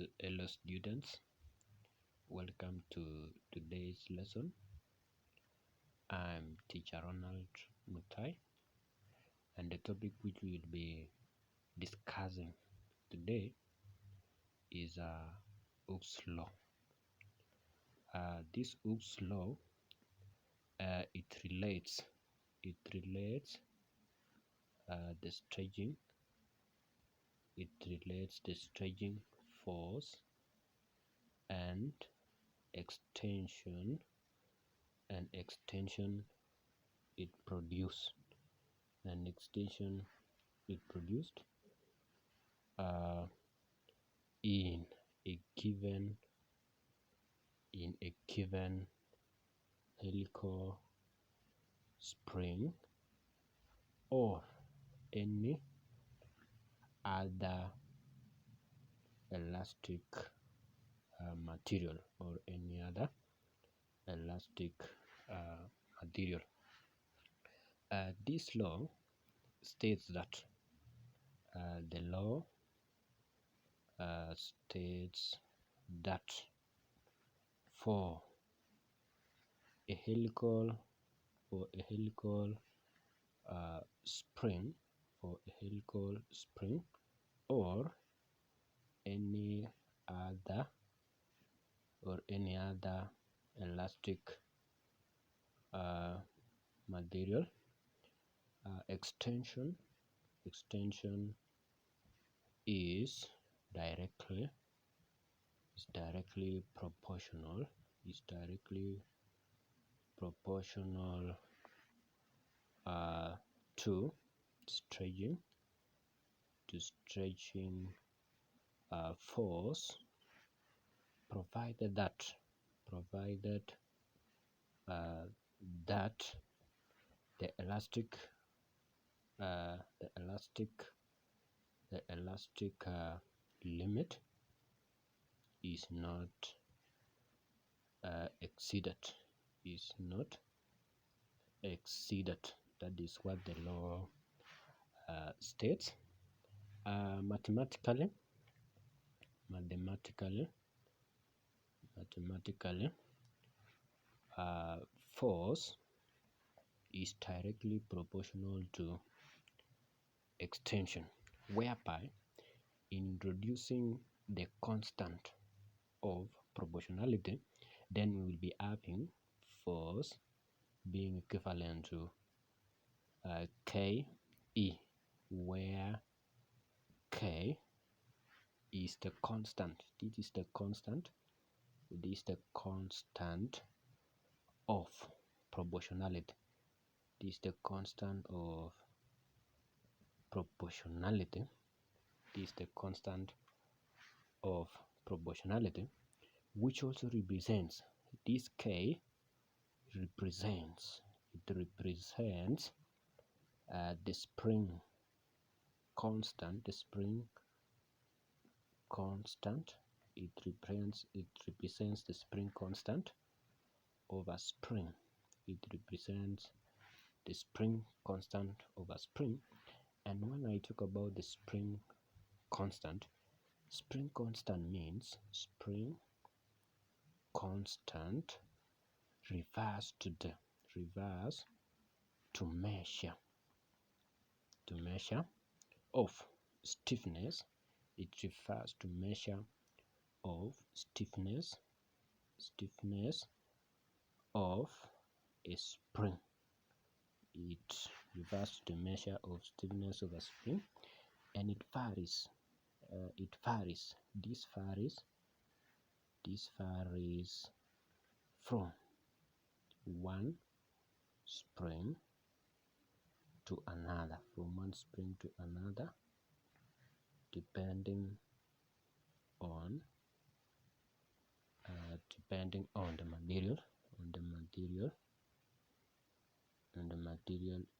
Hello students, welcome to today's lesson. I'm teacher Ronald Mutai, and the topic which we'll be discussing today is Hooke's law. This Hooke's law it relates the stretching force and extension it produced in a given helical spring or any other elastic material This law states that for a helical spring or any other elastic material, extension is directly proportional to stretching force, provided that the elastic limit is not exceeded. That is what the law states. Mathematically, force is directly proportional to extension, whereby introducing the constant of proportionality, then we will be having force being equivalent to Ke, where K is the constant. This is the constant of proportionality. This is the constant of proportionality. Which also represents this K represents the spring constant. It represents the spring constant over spring. And when I talk about the spring constant means spring constant refers to measure of stiffness. It refers to measure of stiffness of a spring. It refers to the measure of stiffness of a spring, and it varies. This varies from one spring to another, depending on the material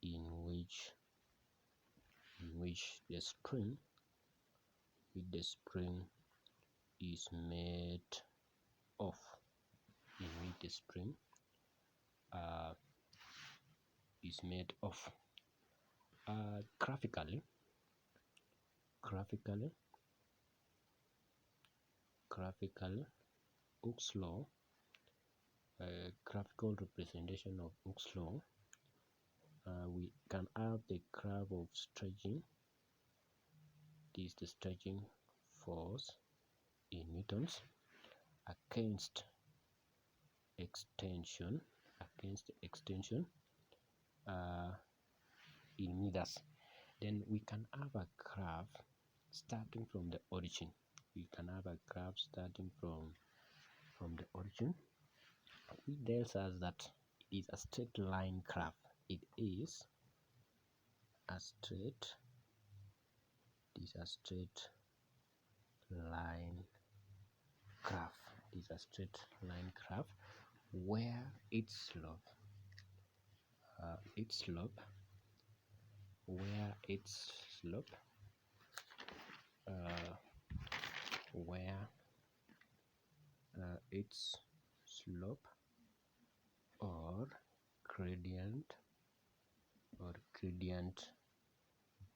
in which the spring is made of. Graphically, Hooke's law, graphical representation of Hooke's law. We can have the graph of stretching. This is the stretching force in newtons against extension in meters. Then we can have a graph starting from the origin. We can have a graph starting from the origin. It tells us that it is a straight line graph. It is a straight line graph. It is a straight line graph where its slope or gradient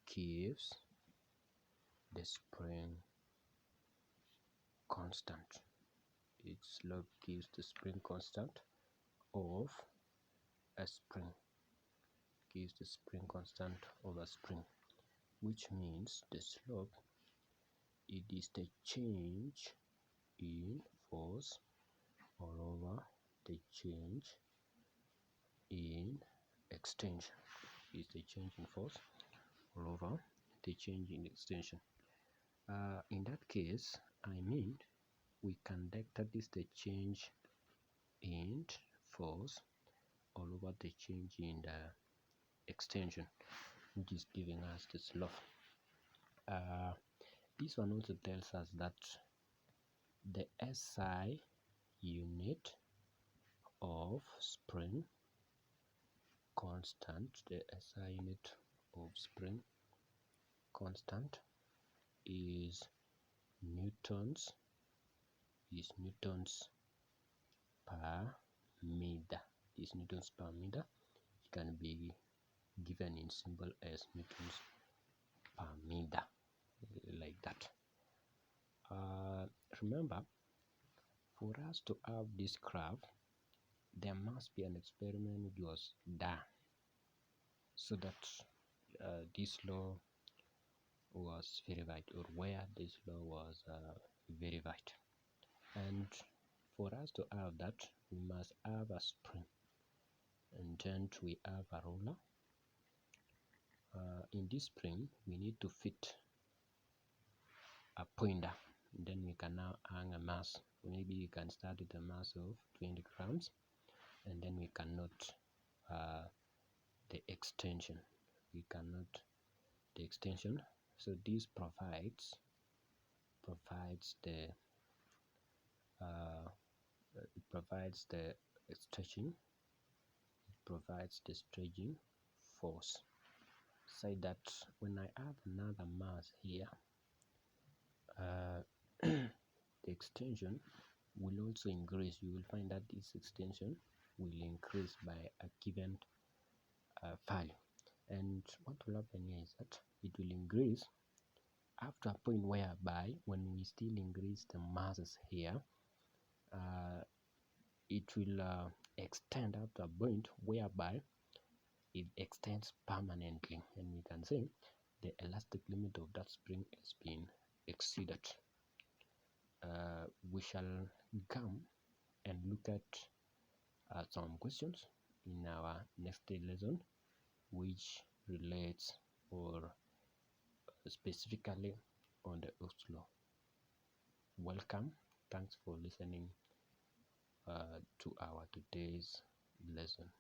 gives the spring constant. Its slope gives the spring constant of a spring. Gives the spring constant of a spring, which means the slope, it is the change in force all over the change in extension. Is the change in force all over the change in extension. In that case, I mean, we can that is the change in force all over the change in the extension, which is giving us the slope. This one also tells us that the SI unit of spring constant, is newtons per meter. Is newtons per meter. It can be given in symbol as newtons per meter, like that. Remember, for us to have this graph, there must be an experiment which was done so that this law was verified, or where this law was verified. And for us to have that, we must have a spring, and then we have a roller. In this spring, we need to fit a pointer, and then we can now hang a mass. Maybe you can start with a mass of 20 grams, and then we can note the extension. So this provides the stretching. It provides the stretching force. Say that when I have another mass here, the extension will also increase. You will find that this extension will increase by a given value. And what will happen here is that it will increase after a point whereby when we still increase the masses here, it will extend after a point whereby it extends permanently, and we can say the elastic limit of that spring has been exceeded. We shall come and look at some questions in our next lesson, which relates or specifically on the Hooke's law. Welcome. Thanks for listening to our today's lesson.